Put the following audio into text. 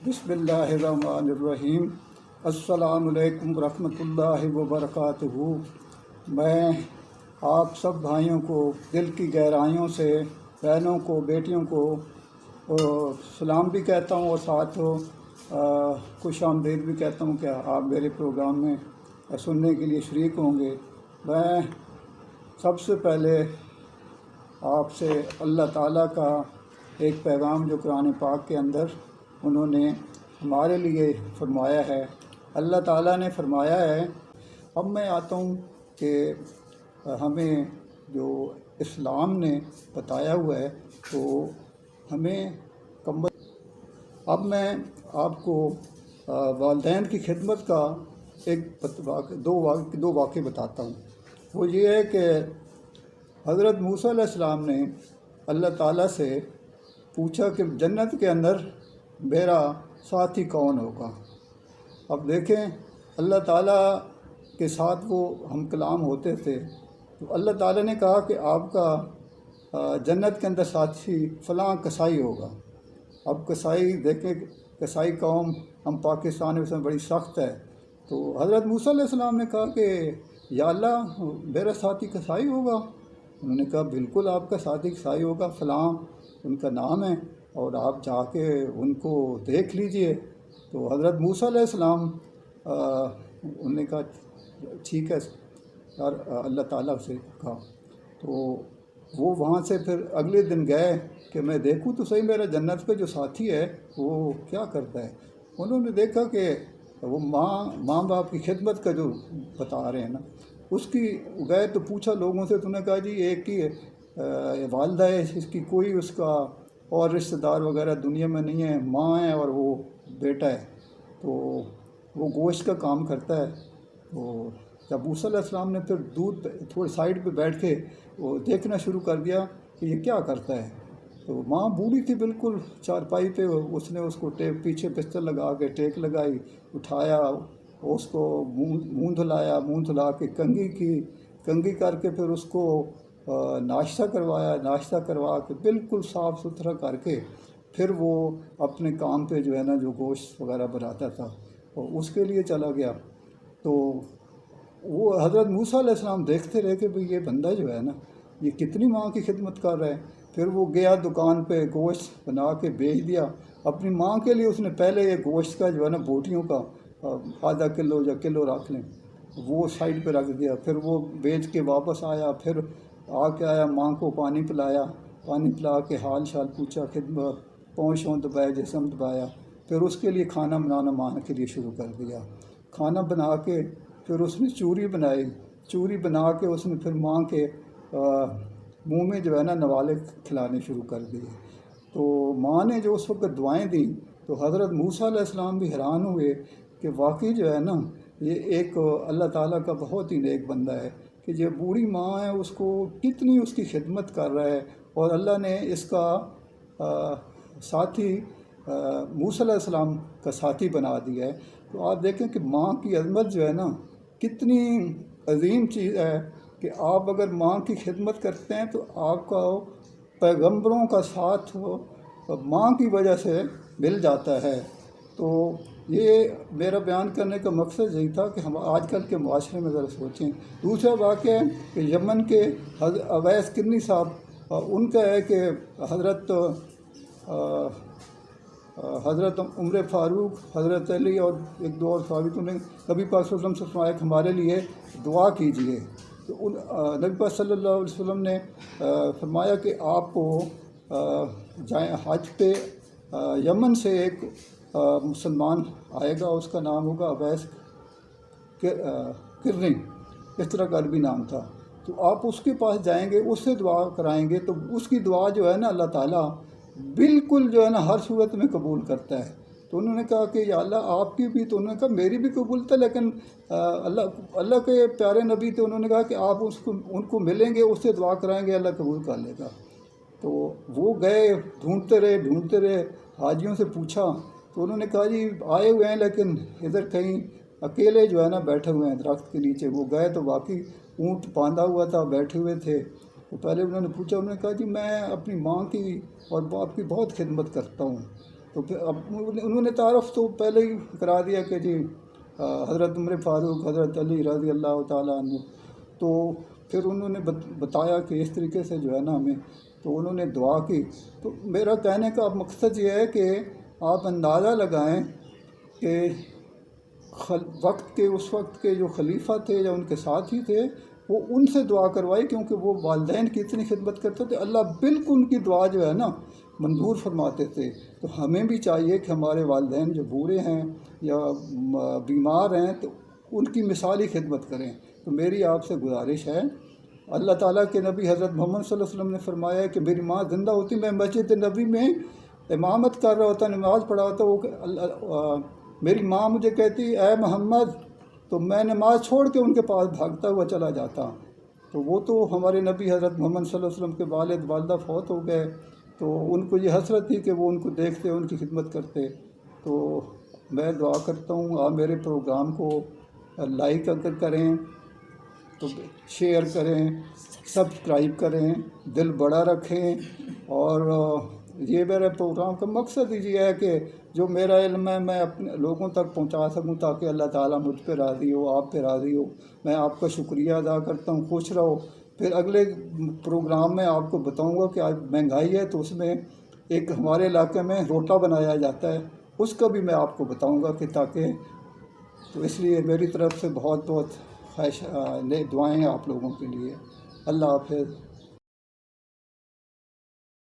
बिस्मिल्लाहिर्रहमानिर्रहीम। अस्सलामुअलैकुम रहमतुल्लाहि व बरकातुहू। मैं आप सब भाइयों को दिल की गहराइयों से, बहनों को, बेटियों को सलाम भी कहता हूँ और साथ खुश आमदीद भी कहता हूँ कि आप मेरे प्रोग्राम में सुनने के लिए शरीक होंगे। मैं सबसे पहले आपसे अल्लाह ताला का एक पैगाम जो कुरान पाक के अंदर उन्होंने हमारे लिए फरमाया है। अल्लाह ताला ने फरमाया है, अब मैं आता हूँ कि हमें जो इस्लाम ने बताया हुआ है तो हमें अब मैं आपको वालिदैन की खिदमत का दो वाक़े बताता हूँ। वो ये है कि हज़रत मूसा अलैहिस्सलाम ने अल्लाह ताला से पूछा कि जन्नत के अंदर मेरा साथी कौन होगा। अब देखें, अल्लाह ताला के साथ वो हम कलाम होते थे तो अल्लाह ताला ने कहा कि आपका जन्नत के अंदर साथी फ़लाँ कसाई होगा। अब कसाई देखें, कसाई कौम हम पाकिस्तान में उसमें बड़ी सख्त है। तो हज़रत मूसा अलैहिस्सलाम ने कहा कि या अल्लाह मेरा साथी कसाई होगा। उन्होंने कहा बिल्कुल आपका साथी कसाई होगा, फ़लाँ उनका नाम है और आप जाके उनको देख लीजिए। तो हज़रत मूसा अलैहिस्सलाम उन्होंने कहा ठीक है यार, अल्लाह ताला से कहा। तो वो वहाँ से फिर अगले दिन गए कि मैं देखूँ तो सही मेरा जन्नत पे जो साथी है वो क्या करता है। उन्होंने देखा कि वो माँ बाप की खिदमत का जो बता रहे हैं ना, उसकी गए तो पूछा लोगों से, तो उन्होंने कहा जी एक ही वालदा है, इसकी कोई उसका और रिश्तेदार वगैरह दुनिया में नहीं है, माँ है और वो बेटा है। तो वो गोश्त का काम करता है। तो जब मूसा अलैहिस्सलाम ने फिर दूर थोड़ी साइड पे बैठ के वो देखना शुरू कर दिया कि ये क्या करता है, तो माँ बूढ़ी थी बिल्कुल चारपाई पे, उसने उसको पीछे बिस्तर लगा के टेक लगाई, उठाया, उसको मुँह धुलाया, मुँह धुला के कंघी करके फिर उसको नाश्ता करवाया, नाश्ता करवा के बिल्कुल साफ़ सुथरा करके फिर वो अपने काम पे जो है ना, जो गोश्त वगैरह बनाता था और उसके लिए चला गया। तो वो हज़रत मूसा अलैहिस्सलाम देखते रहे कि भाई ये बंदा जो है ना, ये कितनी माँ की खिदमत कर रहा है। फिर वो गया दुकान पे, गोश्त बना के बेच दिया अपनी माँ के लिए। उसने पहले ये गोश्त का जो है ना, बोटियों का आधा किलो या किलो रख लें, वो साइड पे रख दिया। फिर वो बेच के वापस आया, फिर आके आया, माँ को पानी पिलाया, पानी पिला के हाल शाल पूछा, खिदमत पाँव दबाया, जिस्म दबाया। फिर उसके लिए खाना बनाना माँ के लिए शुरू कर दिया। खाना बना के फिर उसने चूरी बनाई, चूरी बना के उसने फिर माँ के मुंह में जो है ना नवाले खिलाने शुरू कर दिए। तो माँ ने जो उस वक्त दुआएं दी तो हज़रत मूसा अलैहिस्सलाम भी हैरान हुए कि वाकई जो है ना, ये एक अल्लाह ताला का बहुत ही नेक बंदा है कि जो बूढ़ी माँ है उसको कितनी उसकी खिदमत कर रहा है और अल्लाह ने इसका साथी मूसा अलैहिस्सलाम का साथी बना दिया है। तो आप देखें कि माँ की अज़मत जो है ना, कितनी अजीम चीज़ है कि आप अगर माँ की खिदमत करते हैं तो आपका पैगंबरों का साथ माँ की वजह से मिल जाता है। तो ये मेरा बयान करने का मकसद यही था कि हम आजकल के माशरे में ज़रा सोचें। दूसरा वाक़या है कि यमन के अवैस किन्नी साहब, उनका है कि हज़रत उमर फ़ारूक, हज़रत अली और एक दो और साबितों ने नबी पाक सल्लल्लाहु अलैहि वसल्लम से फरमाया कि हमारे लिए दुआ कीजिए। तो नबी पाक सल्लल्लाहु अलैहि वसल्लम ने फरमाया कि आपको जाएँ हज पे, यमन से एक मुसलमान आएगा, उसका नाम होगा अवैस किरनी, इस तरह का अरबी नाम था। तो आप उसके पास जाएंगे, उससे दुआ कराएंगे तो उसकी दुआ जो है ना, अल्लाह ताला बिल्कुल जो है ना हर सूरत में कबूल करता है। तो उन्होंने कहा कि या अल्लाह आपकी भी, तो उन्होंने कहा मेरी भी कबूल था, लेकिन अल्लाह के प्यारे नबी थे, उन्होंने कहा कि आप उनको मिलेंगे, उससे दुआ कराएंगे, अल्लाह कबूल कर लेगा। तो वो गए, ढूंढते रहे, हाजियों से पूछा तो उन्होंने कहा जी आए हुए हैं लेकिन इधर कहीं अकेले जो है ना बैठे हुए हैं दरख्त के नीचे। वो गए तो वाकई ऊँट बांधा हुआ था, बैठे हुए थे। तो पहले उन्होंने पूछा, उन्होंने कहा जी मैं अपनी माँ की और बाप की बहुत खिदमत करता हूँ। تو پھر اب انہوں نے تعارف تو پہلے ہی کرا دیا کہ جی حضرت عمر فاروق، حضرت علی رضی اللہ تعالیٰ عنہ. تو پھر انہوں نے بتایا کہ اس طریقے سے جو ہے نا ہمیں، تو انہوں نے دعا کی. تو میرا کہنے کا مقصد یہ ہے کہ آپ اندازہ لگائیں کہ اس وقت کے جو خلیفہ تھے یا ان کے ساتھی تھے، وہ ان سے دعا کروائی، کیونکہ وہ والدین کی اتنی خدمت کرتے تھے، اللہ بالکل ان کی دعا جو ہے نا منظور فرماتے تھے. تو ہمیں بھی چاہیے کہ ہمارے والدین جو بوڑھے ہیں یا بیمار ہیں تو ان کی مثالی خدمت کریں. تو میری آپ سے گزارش ہے، اللہ تعالیٰ کے نبی حضرت محمد صلی اللہ علیہ وسلم نے فرمایا ہے کہ میری ماں زندہ ہوتی، میں مسجد نبی میں امامت کر رہا ہوتا، نماز پڑھا ہوتا، وہ میری ماں مجھے کہتی اے محمد، تو میں نماز چھوڑ کے ان کے پاس بھاگتا ہوا چلا جاتا. تو وہ تو ہمارے نبی حضرت محمد صلی اللہ علیہ وسلم کے والدہ فوت ہو گئے، تو ان کو یہ حسرت تھی کہ وہ ان کو دیکھتے، ان کی خدمت کرتے. تو میں دعا کرتا ہوں آپ میرے پروگرام کو لائک اگر کریں تو شیئر کریں، سبسکرائب کریں، دل بڑا رکھیں. اور یہ میرے پروگرام کا مقصد یہ ہے کہ جو میرا علم ہے میں اپنے لوگوں تک پہنچا سکوں، تاکہ اللہ تعالیٰ مجھ پہ راضی ہو، آپ پہ راضی ہو. میں آپ کا شکریہ ادا کرتا ہوں. خوش رہو. پھر اگلے پروگرام میں آپ کو بتاؤں گا کہ آج مہنگائی ہے، تو اس میں ایک ہمارے علاقے میں روٹا بنایا جاتا ہے، اس کا بھی میں آپ کو بتاؤں گا کہ تاکہ، تو اس لیے میری طرف سے بہت بہت خواہش دعائیں ہیں آپ لوگوں کے لیے. اللہ حافظ.